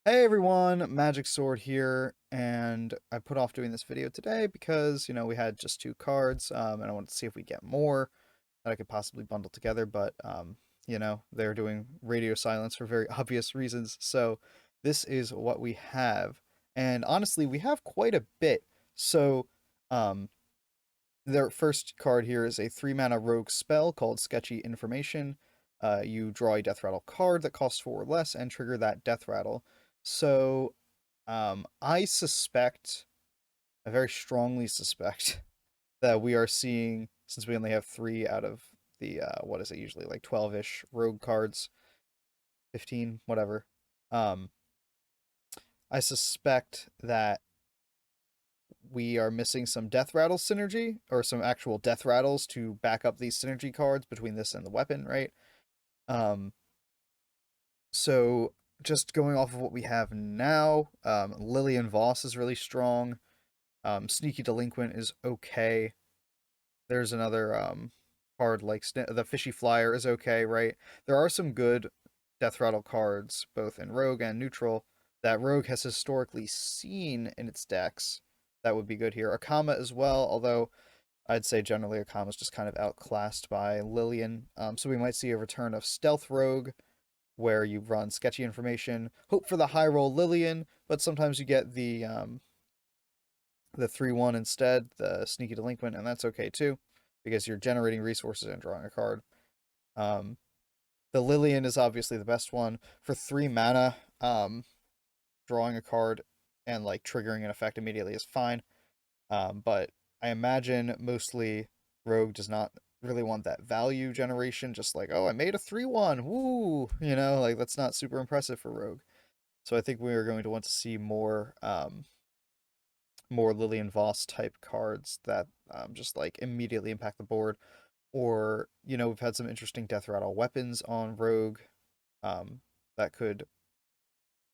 Hey everyone, Magic Sword here, and I put off doing this video today because, we had just two cards, and I wanted to see if we get more that I could possibly bundle together, but, they're doing radio silence for very obvious reasons, so this is what we have. And honestly, we have quite a bit. So, um, their first card here is a 3-mana rogue spell called Sketchy Information. You draw a death rattle card that costs 4 or less and trigger that death rattle. So, I suspect, I very strongly suspect, that we are seeing, since we only have 3 out of the, what is it usually, like 12-ish rogue cards, 15, whatever. Um, I suspect that we are missing some death rattle synergy, or some actual death rattles to back up these synergy cards between this and the weapon, right? Um, so just going off of what we have now, Lillian Voss is really strong. Sneaky Delinquent is okay. There's another card like the Fishy Flyer is okay, right? There are some good Death Rattle cards, both in Rogue and Neutral, that Rogue has historically seen in its decks. That would be good here. Akama as well, although I'd say generally Akama's just kind of outclassed by Lillian. So we might see a return of Stealth Rogue, where you run Sketchy Information, hope for the high roll Lillian, but sometimes you get the 3-1 instead, the Sneaky Delinquent, and that's okay too, because you're generating resources and drawing a card. Um, the Lillian is obviously the best one. For 3 mana, drawing a card and like triggering an effect immediately is fine. But I imagine mostly Rogue does not really want that value generation, just like, oh, I made a 3-1, woo, like that's not super impressive for Rogue. So I think we are going to want to see more Lillian Voss type cards that just like immediately impact the board. Or, we've had some interesting Death Rattle weapons on Rogue that could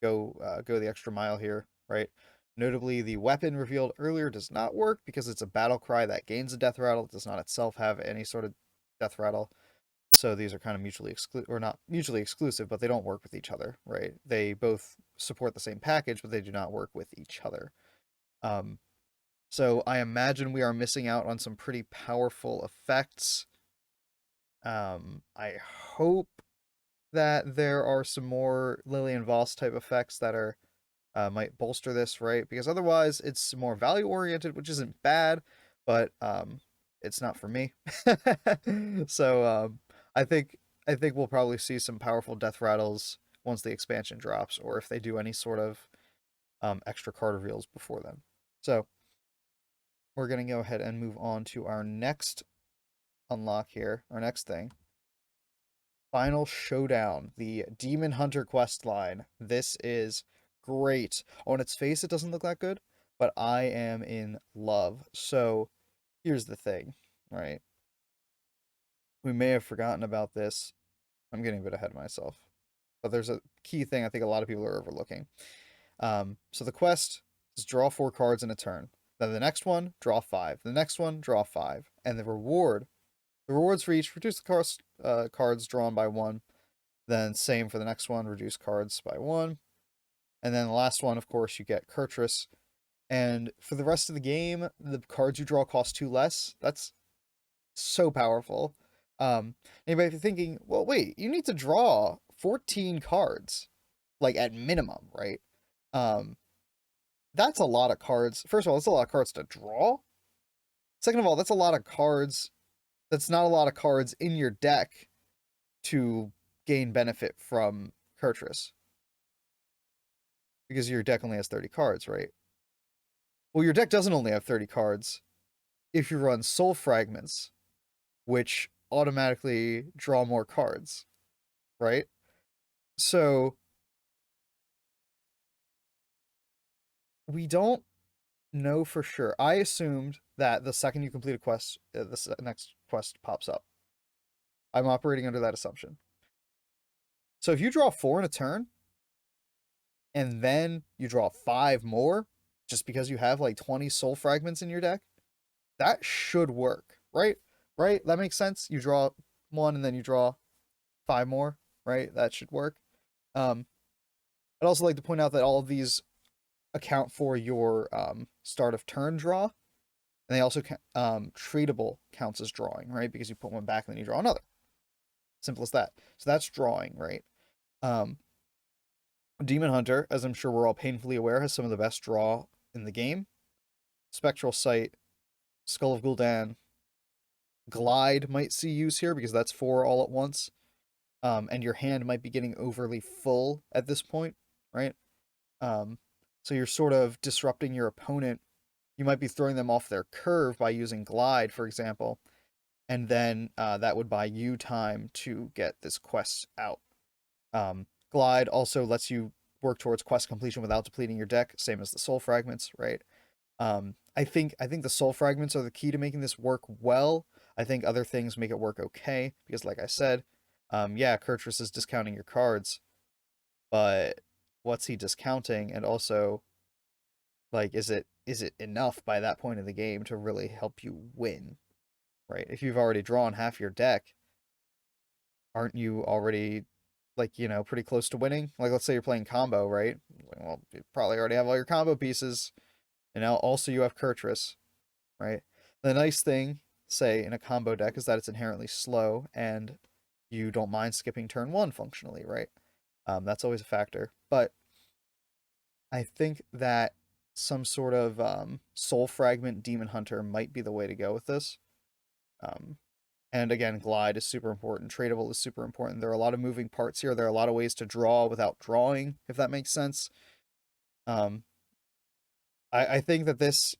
go the extra mile here, right? Notably, the weapon revealed earlier does not work because it's a battle cry that gains a death rattle. It does not itself have any sort of death rattle. So these are kind of mutually exclusive, or not mutually exclusive, but they don't work with each other, right? They both support the same package, but they do not work with each other. Um, so I imagine we are missing out on some pretty powerful effects. I hope that there are some more Lillian Voss type effects that are might bolster this, right? Because otherwise, it's more value oriented, which isn't bad, but it's not for me. So I think I think we'll probably see some powerful death rattles once the expansion drops, or if they do any sort of extra card reveals before then. So we're gonna go ahead and move on to our next unlock here, our next thing. Final Showdown, the Demon Hunter quest line. This is great. On its face, it doesn't look that good, but I am in love. So here's the thing, right? We may have forgotten about this. I'm getting a bit ahead of myself. But there's a key thing I think a lot of people are overlooking. So the quest is draw 4 cards in a turn. Then the next one, draw 5. The next one, draw 5. And the rewards for each reduce the cards drawn by 1. Then same for the next one, reduce cards by 1. And then the last one, of course, you get Kurtrus. And for the rest of the game, the cards you draw cost 2 less. That's so powerful. Anybody thinking, well, wait, you need to draw 14 cards, like at minimum, right? Um, that's a lot of cards. First of all, that's a lot of cards to draw. Second of all, that's a lot of cards. That's not a lot of cards in your deck to gain benefit from Kurtrus, because your deck only has 30 cards, right? Well, your deck doesn't only have 30 cards if you run Soul Fragments, which automatically draw more cards, right? So we don't know for sure. I assumed that the second you complete a quest, the next quest pops up. I'm operating under that assumption. So if you draw 4 in a turn, and then you draw 5 more, just because you have like 20 Soul Fragments in your deck, that should work, right? Right? That makes sense. You draw 1 and then you draw 5 more, right? That should work. Um, I'd also like to point out that all of these account for your start of turn draw, and they also tradable counts as drawing, right? Because you put one back and then you draw another. Simple as that. So that's drawing, right? Um, Demon Hunter, as I'm sure we're all painfully aware, has some of the best draw in the game. Spectral Sight, Skull of Gul'dan, Glide might see use here because that's 4 all at once. And your hand might be getting overly full at this point, right? Um, so you're sort of disrupting your opponent. You might be throwing them off their curve by using Glide, for example, and then that would buy you time to get this quest out. Glide also lets you work towards quest completion without depleting your deck, same as the soul fragments, right? I think the soul fragments are the key to making this work well. I think other things make it work okay because, like I said, yeah, Kurtrus is discounting your cards, but what's he discounting? And also, like, is it enough by that point in the game to really help you win? Right? If you've already drawn half your deck, aren't you already like, pretty close to winning? Like, let's say you're playing combo, right? Well, you probably already have all your combo pieces, and now also you have Kurtrus, right? The nice thing, say, in a combo deck is that it's inherently slow and you don't mind skipping turn one functionally, right? That's always a factor. But I think that some sort of soul fragment demon hunter might be the way to go with this. Um, and again, glide is super important. Tradable is super important. There are a lot of moving parts here. There are a lot of ways to draw without drawing, if that makes sense. Um, I think that this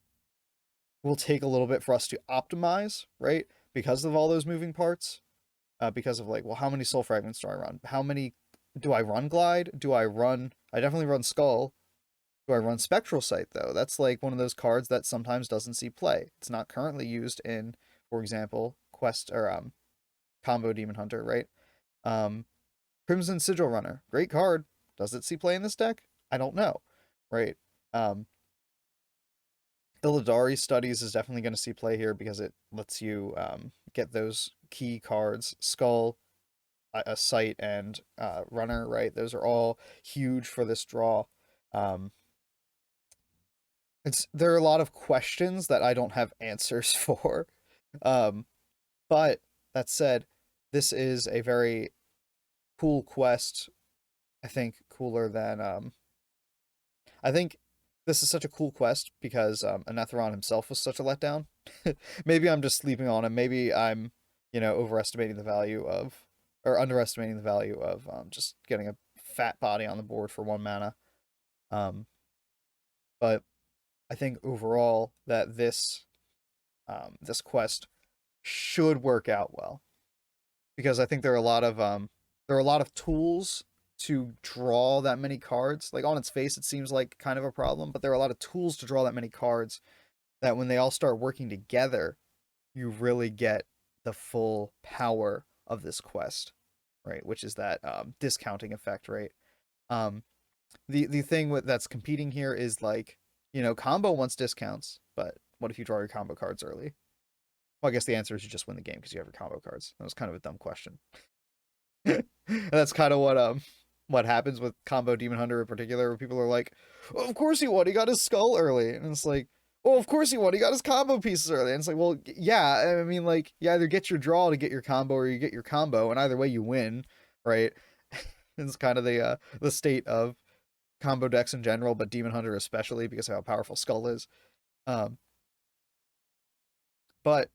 will take a little bit for us to optimize, right? Because of all those moving parts. Because of like, well, how many soul fragments do I run? How many do I run glide? I definitely run skull. Do I run spectral sight though? That's like one of those cards that sometimes doesn't see play. It's not currently used in, for example, quest or combo demon hunter, right? Um, Crimson Sigil Runner, great card. Does it see play in this deck? I don't know, right? Um, Illidari Studies is definitely going to see play here because it lets you get those key cards, Skull, a Sight, and Runner, right? Those are all huge for this draw. Um, there are a lot of questions that I don't have answers for. Um, but that said, this is a very cool quest. I think cooler than I think this is such a cool quest because Anetheron himself was such a letdown. Maybe I'm just sleeping on him. Maybe I'm, overestimating the value of, or underestimating the value of just getting a fat body on the board for 1 mana. Um, but I think overall that this quest should work out well because I think there are a lot of tools to draw that many cards. Like on its face, it seems like kind of a problem, but there are a lot of tools to draw that many cards that when they all start working together, you really get the full power of this quest, right? Which is that discounting effect, right? Um, the thing that's competing here is like, combo wants discounts, but what if you draw your combo cards early? Well, I guess the answer is you just win the game because you have your combo cards. That was kind of a dumb question. That's kind of what happens with combo demon hunter in particular, where people are like, well, of course he won, he got his skull early, and it's like, well, of course he won, he got his combo pieces early, and it's like, well, yeah, I mean, like, you either get your draw to get your combo or you get your combo, and either way you win, right? It's kind of the state of combo decks in general, but demon hunter especially because of how powerful skull is. um but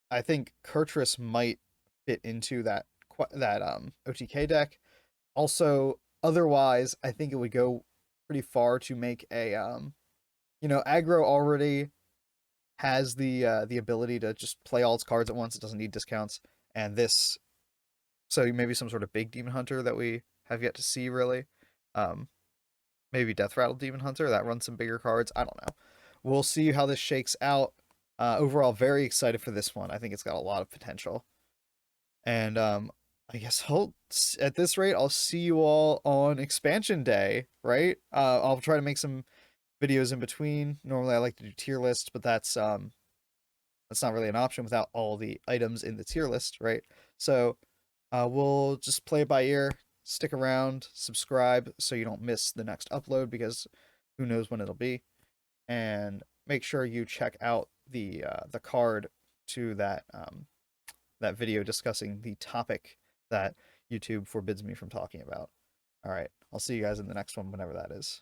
I think Kurtrus might fit into that OTK deck. Also, otherwise, I think it would go pretty far to make a aggro already has the ability to just play all its cards at once. It doesn't need discounts, and this so maybe some sort of big demon hunter that we have yet to see really. Um, Maybe deathrattle demon hunter that runs some bigger cards. I don't know. We'll see how this shakes out. Overall, very excited for this one. I think it's got a lot of potential. And I guess at this rate, I'll see you all on expansion day, right? I'll try to make some videos in between. Normally I like to do tier lists, but that's not really an option without all the items in the tier list, right? So we'll just play it by ear. stick around, subscribe so you don't miss the next upload because who knows when it'll be. And make sure you check out the card to that video discussing the topic that YouTube forbids me from talking about. All right, I'll see you guys in the next one whenever that is.